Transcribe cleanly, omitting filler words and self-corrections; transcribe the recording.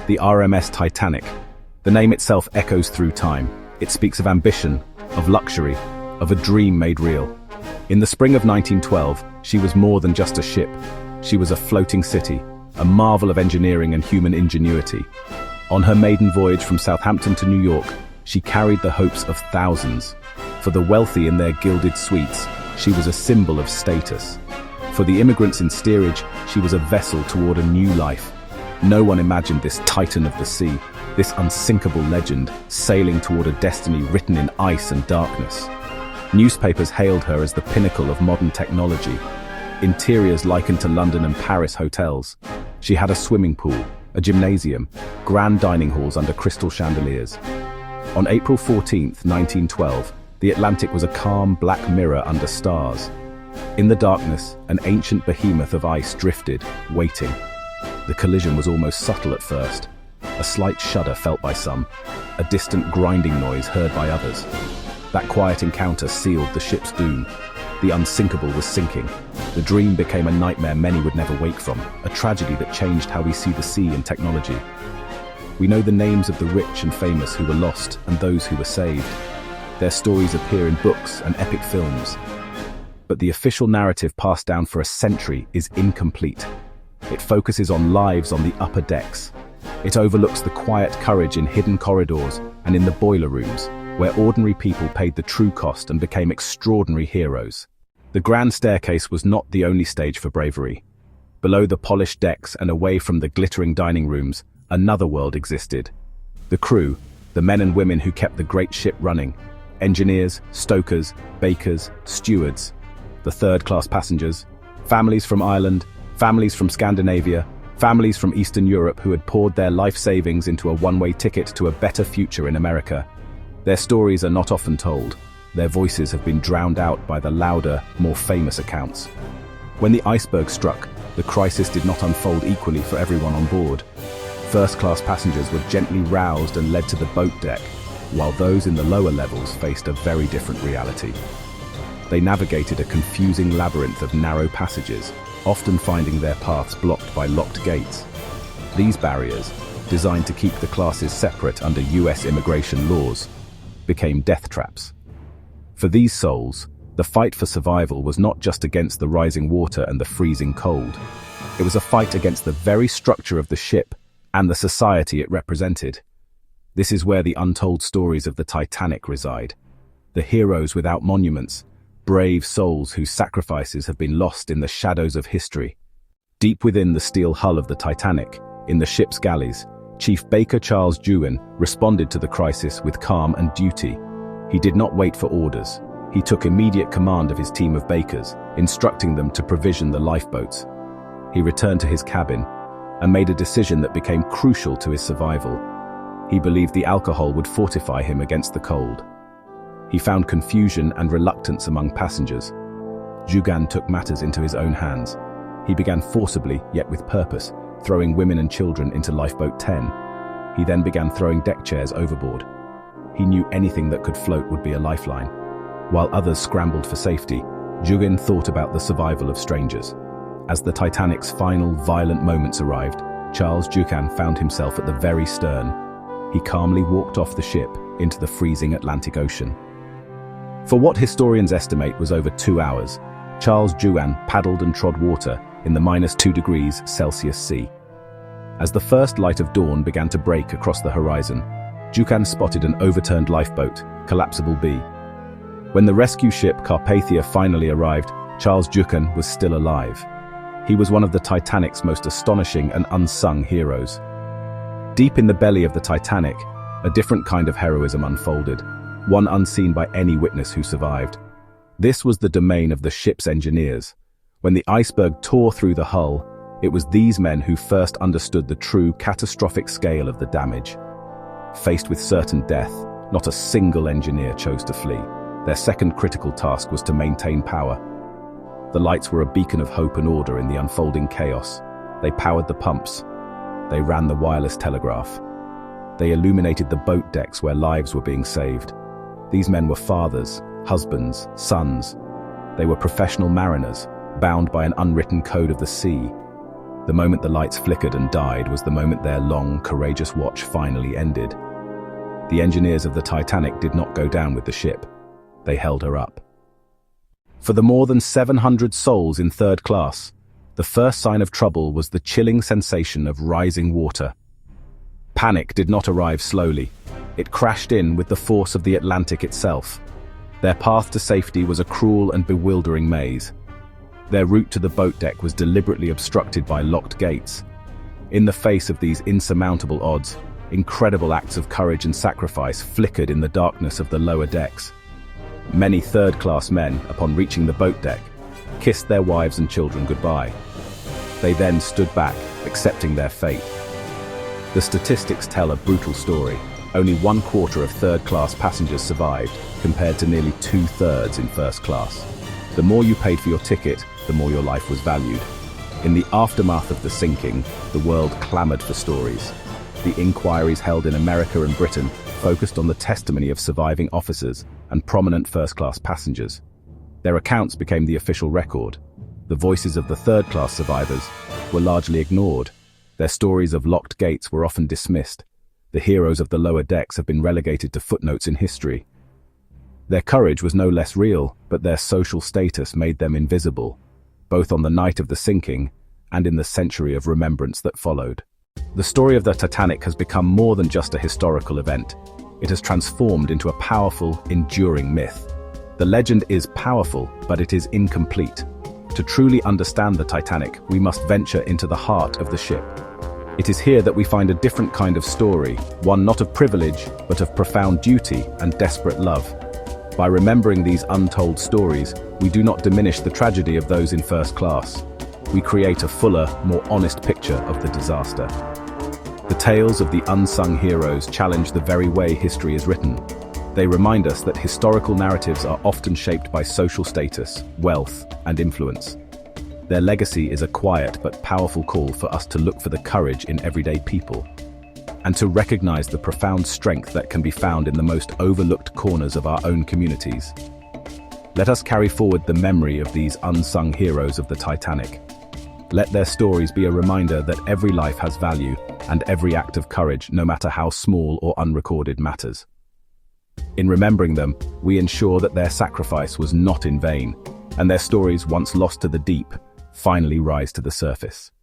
the RMS Titanic. The name itself echoes through time. It speaks of ambition, of luxury, of a dream made real. In the spring of 1912, she was more than just a ship. She was a floating city, a marvel of engineering and human ingenuity. On her maiden voyage from Southampton to New York, she carried the hopes of thousands. For the wealthy in their gilded suites, she was a symbol of status. For the immigrants in steerage, she was a vessel toward a new life. No one imagined this titan of the sea, this unsinkable legend, sailing toward a destiny written in ice and darkness. Newspapers hailed her as the pinnacle of modern technology. Interiors likened to London and Paris hotels. She had a swimming pool, a gymnasium, grand dining halls under crystal chandeliers. On April 14, 1912, the Atlantic was a calm black mirror under stars. In the darkness, an ancient behemoth of ice drifted, waiting. The collision was almost subtle at first. A slight shudder felt by some, a distant grinding noise heard by others. That quiet encounter sealed the ship's doom. The Unsinkable was sinking. The dream became a nightmare many would never wake from, a tragedy that changed how we see the sea and technology. We know the names of the rich and famous who were lost and those who were saved. Their stories appear in books and epic films. But the official narrative passed down for a century is incomplete. It focuses on lives on the upper decks. It overlooks the quiet courage in hidden corridors and in the boiler rooms, where ordinary people paid the true cost and became extraordinary heroes. The grand staircase was not the only stage for bravery. Below the polished decks and away from the glittering dining rooms, another world existed. The crew, the men and women who kept the great ship running, engineers, stokers, bakers, stewards, the third-class passengers, families from Ireland, families from Scandinavia, families from Eastern Europe who had poured their life savings into a one-way ticket to a better future in America. Their stories are not often told. Their voices have been drowned out by the louder, more famous accounts. When the iceberg struck, the crisis did not unfold equally for everyone on board. First-class passengers were gently roused and led to the boat deck, while those in the lower levels faced a very different reality. They navigated a confusing labyrinth of narrow passages, often finding their paths blocked by locked gates. These barriers, designed to keep the classes separate under US immigration laws, became death traps. For these souls, the fight for survival was not just against the rising water and the freezing cold. It was a fight against the very structure of the ship and the society it represented. This is where the untold stories of the Titanic reside. The heroes without monuments, brave souls whose sacrifices have been lost in the shadows of history. Deep within the steel hull of the Titanic, in the ship's galleys, Chief Baker Charles Juan responded to the crisis with calm and duty. He did not wait for orders. He took immediate command of his team of bakers, instructing them to provision the lifeboats. He returned to his cabin and made a decision that became crucial to his survival. He believed the alcohol would fortify him against the cold. He found confusion and reluctance among passengers. Juan took matters into his own hands. He began forcibly, yet with purpose, throwing women and children into Lifeboat 10. He then began throwing deck chairs overboard. He knew anything that could float would be a lifeline. While others scrambled for safety, Juan thought about the survival of strangers. As the Titanic's final violent moments arrived, Charles Juan found himself at the very stern. He calmly walked off the ship into the freezing Atlantic Ocean. For what historians estimate was over 2 hours, Charles Juan paddled and trod water in the -2 degrees Celsius sea. As the first light of dawn began to break across the horizon, Juan spotted an overturned lifeboat, Collapsible B. When the rescue ship Carpathia finally arrived, Charles Juan was still alive. He was one of the Titanic's most astonishing and unsung heroes. Deep in the belly of the Titanic, a different kind of heroism unfolded, one unseen by any witness who survived. This was the domain of the ship's engineers. When the iceberg tore through the hull, it was these men who first understood the true catastrophic scale of the damage. Faced with certain death, not a single engineer chose to flee. Their second critical task was to maintain power. The lights were a beacon of hope and order in the unfolding chaos. They powered the pumps. They ran the wireless telegraph. They illuminated the boat decks where lives were being saved. These men were fathers, husbands, sons. They were professional mariners, bound by an unwritten code of the sea. The moment the lights flickered and died was the moment their long, courageous watch finally ended. The engineers of the Titanic did not go down with the ship. They held her up. For the more than 700 souls in third class, the first sign of trouble was the chilling sensation of rising water. Panic did not arrive slowly. It crashed in with the force of the Atlantic itself. Their path to safety was a cruel and bewildering maze. Their route to the boat deck was deliberately obstructed by locked gates. In the face of these insurmountable odds, incredible acts of courage and sacrifice flickered in the darkness of the lower decks. Many third-class men, upon reaching the boat deck, kissed their wives and children goodbye. They then stood back, accepting their fate. The statistics tell a brutal story. Only 1/4 of third-class passengers survived, compared to nearly 2/3 in first class. The more you paid for your ticket, the more your life was valued. In the aftermath of the sinking, the world clamored for stories. The inquiries held in America and Britain focused on the testimony of surviving officers and prominent first-class passengers. Their accounts became the official record. The voices of the third-class survivors were largely ignored. Their stories of locked gates were often dismissed. The heroes of the lower decks have been relegated to footnotes in history. Their courage was no less real, but their social status made them invisible, both on the night of the sinking and in the century of remembrance that followed. The story of the Titanic has become more than just a historical event. It has transformed into a powerful, enduring myth. The legend is powerful, but it is incomplete. To truly understand the Titanic, we must venture into the heart of the ship. It is here that we find a different kind of story, one not of privilege, but of profound duty and desperate love. By remembering these untold stories, we do not diminish the tragedy of those in first class. We create a fuller, more honest picture of the disaster. The tales of the unsung heroes challenge the very way history is written. They remind us that historical narratives are often shaped by social status, wealth, and influence. Their legacy is a quiet but powerful call for us to look for the courage in everyday people, and to recognize the profound strength that can be found in the most overlooked corners of our own communities. Let us carry forward the memory of these unsung heroes of the Titanic. Let their stories be a reminder that every life has value, and every act of courage, no matter how small or unrecorded, matters. In remembering them, we ensure that their sacrifice was not in vain, and their stories, once lost to the deep, finally rise to the surface.